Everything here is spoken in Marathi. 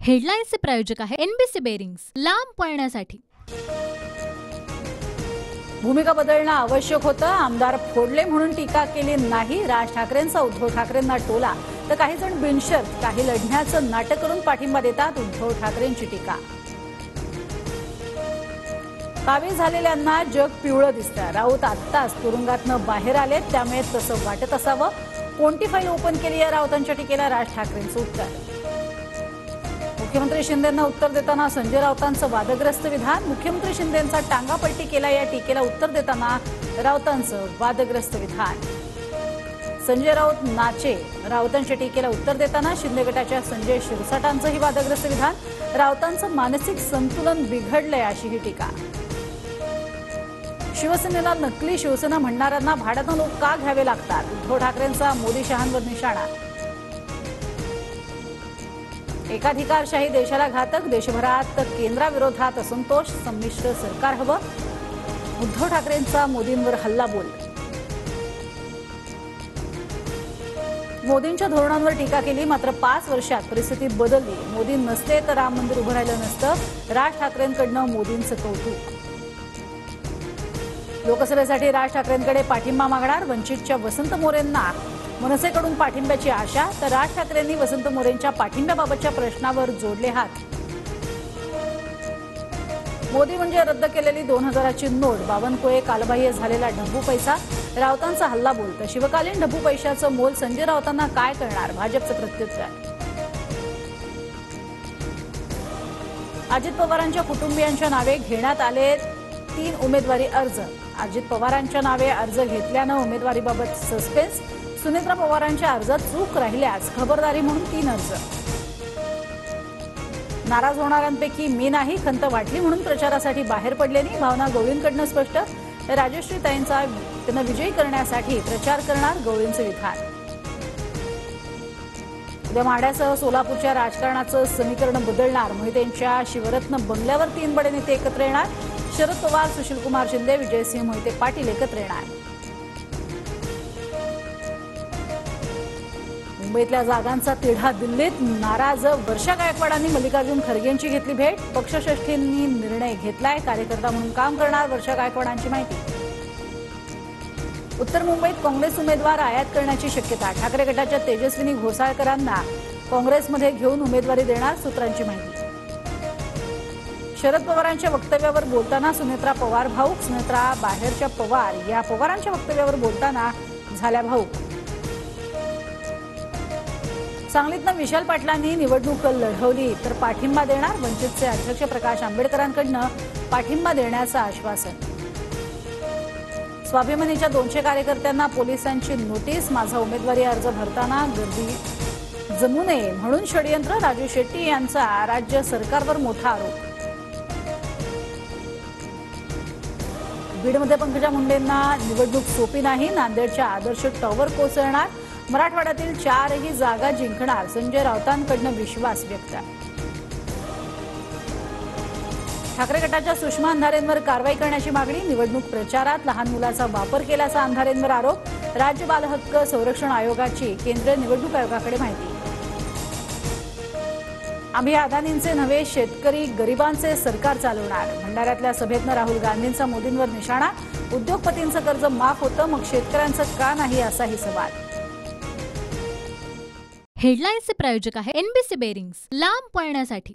हेडलाईन्सचे प्रायोजक आहे एनबीसी बेरिंग्स, लांब पळण्यासाठी। भूमिका बदलणं आवश्यक होतं। आमदार फोडले म्हणून टीका केली नाही। राज ठाकरेंचा उद्धव ठाकरेंना टोला, तर काही जण बिनशर्त काही लढण्याचं नाटक करून पाठिंबा देतात। उद्धव ठाकरेंची टीका। काबीज झालेल्यांना जग पिवळं दिसतं। राऊत आत्ताच तुरुंगातनं बाहेर आले, त्यामुळे तसं वाटत असावं। कोणती फाईल ओपन केली या राऊतांच्या टीकेला राज ठाकरेंचं उत्तर। मुख्यमंत्री शिंदेंना उत्तर देताना संजय राऊतांचं वादग्रस्त विधान। मुख्यमंत्री शिंदेंचा टांगापट्टी केला या टीकेला उत्तर देताना राऊतांचं वादग्रस्त विधान। संजय राऊत नाचे, राऊतांच्या टीकेला उत्तर देताना शिंदे गटाच्या संजय शिरसाटांचंही वादग्रस्त विधान। राऊतांचं मानसिक संतुलन बिघडलंय अशीही टीका। शिवसेनेला नकली शिवसेना म्हणणाऱ्यांना भाड्यानं लोक का घ्यावे लागतात? उद्धव ठाकरेंचा मोदी शहांवर निशाणा। एकाधिकारशाही देशाला घातक, देशभरात केंद्राविरोधात असंतोष, संमिश्र सरकार हवं। उद्धव ठाकरेंचा मोदींवर हल्लाबोल। मोदींच्या धोरणांवर टीका केली, मात्र 5 वर्षात परिस्थिती बदलली। मोदी नसते तर राम मंदिर उभं राहिलं नसतं। राज ठाकरेंकडनं मोदींचं कौतुक। लोकसभेसाठी राज ठाकरेंकडे पाठिंबा मागणार। वंचितच्या वसंत मोरेंना मनसेकडून पाठिंब्याची आशा, तर राज ठाकरेंनी वसंत मोरेंच्या पाठिंब्याबाबतच्या प्रश्नावर जोडले हात। मोदी म्हणजे रद्द केलेली 2000ची नोट, बावनकुळे कालबाह्य झालेला ढब्बू पैसा। राऊतांचा हल्लाबोल, तर शिवकालीन ढब्बू पैशाचं मोल संजय राऊतांना काय करणार? भाजपचं प्रत्युत्तर। अजित पवारांच्या कुटुंबियांच्या नावे घेण्यात आले 3 उमेदवारी अर्ज। अजित पवारांच्या नावे अर्ज घेतल्यानं उमेदवारीबाबत सस्पेन्स। सुनेत्रा पवारांच्या अर्जात चूक राहिल्यास खबरदारी म्हणून 3 अर्ज। नाराज होणाऱ्यांपैकी मी नाही, खंत वाटली म्हणून प्रचारासाठी बाहेर पडले नाही। भावना गवळींकडनं स्पष्ट, तर राजश्रीताईंचा त्यांना विजयी करण्यासाठी प्रचार करणार, गवळींचं विधान। उद्या माढ्यासह सोलापूरच्या राजकारणाचं समीकरण बदलणार। मोहितेंच्या शिवरत्न बंगल्यावर 3 बडे नेते एकत्र येणार। शरद पवार, सुशीलकुमार शिंदे, विजयसिंह मोहिते पाटील एकत्र येणार। मुंबईतल्या जागांचा तिढा दिल्लीत, नाराज वर्षा गायकवाडांनी मल्लिकार्जुन खरगेंची घेतली भेट। पक्षश्रेष्ठींनी निर्णय घेतलाय, कार्यकर्ता म्हणून काम करणार, वर्षा गायकवाडांची माहिती। उत्तर मुंबईत काँग्रेस उमेदवार आयात करण्याची शक्यता। ठाकरे गटाच्या तेजस्विनी घोसाळकरांना काँग्रेसमध्ये घेऊन उमेदवारी देणार, सूत्रांची माहिती। शरद पवारांच्या वक्तव्यावर बोलताना सुनेत्रा पवार भाऊक। सुनेत्रा बाहेरच्या पवार या पवारांच्या वक्तव्यावर बोलताना झाल्या भाऊक। सांगलीतनं विशाल पाटलांनी निवडणूक लढवली तर पाठिंबा देणार। वंचितचे अध्यक्ष प्रकाश आंबेडकरांकडनं पाठिंबा देण्याचं आश्वासन। स्वाभिमानीच्या 200 कार्यकर्त्यांना पोलिसांची नोटीस। माझा उमेदवारी अर्ज भरताना गर्दी जमू नये म्हणून षडयंत्र। राजू शेट्टी यांचा राज्य सरकारवर मोठा आरोप। बीडमध्ये पंकजा मुंडेंना निवडणूक सोपी नाही। नांदेडच्या आदर्श टॉवर कोसळणार। मराठवाड्यातील 4ही जागा जिंकणार, संजय राऊतांकडनं विश्वास व्यक्त। ठाकरे गटाच्या सुषमा अंधारेंवर कारवाई करण्याची मागणी। निवडणूक प्रचारात लहान मुलाचा वापर केल्याचा अंधारेंवर आरोप। राज्य बालहक्क संरक्षण आयोगाची केंद्रीय निवडणूक आयोगाकडे माहिती। आम्ही अदानींचे नव्हे, शेतकरी गरिबांचे सरकार चालवणार। भंडाऱ्यातल्या सभेतनं राहुल गांधींचा मोदींवर निशाणा। उद्योगपतींचं कर्ज माफ होतं, मग शेतकऱ्यांचं का नाही, असाही सवाल। हेडलाईन्सचे प्रायोजक आहे एनबीसी बेरिंग्स, लांब पळण्यासाठी।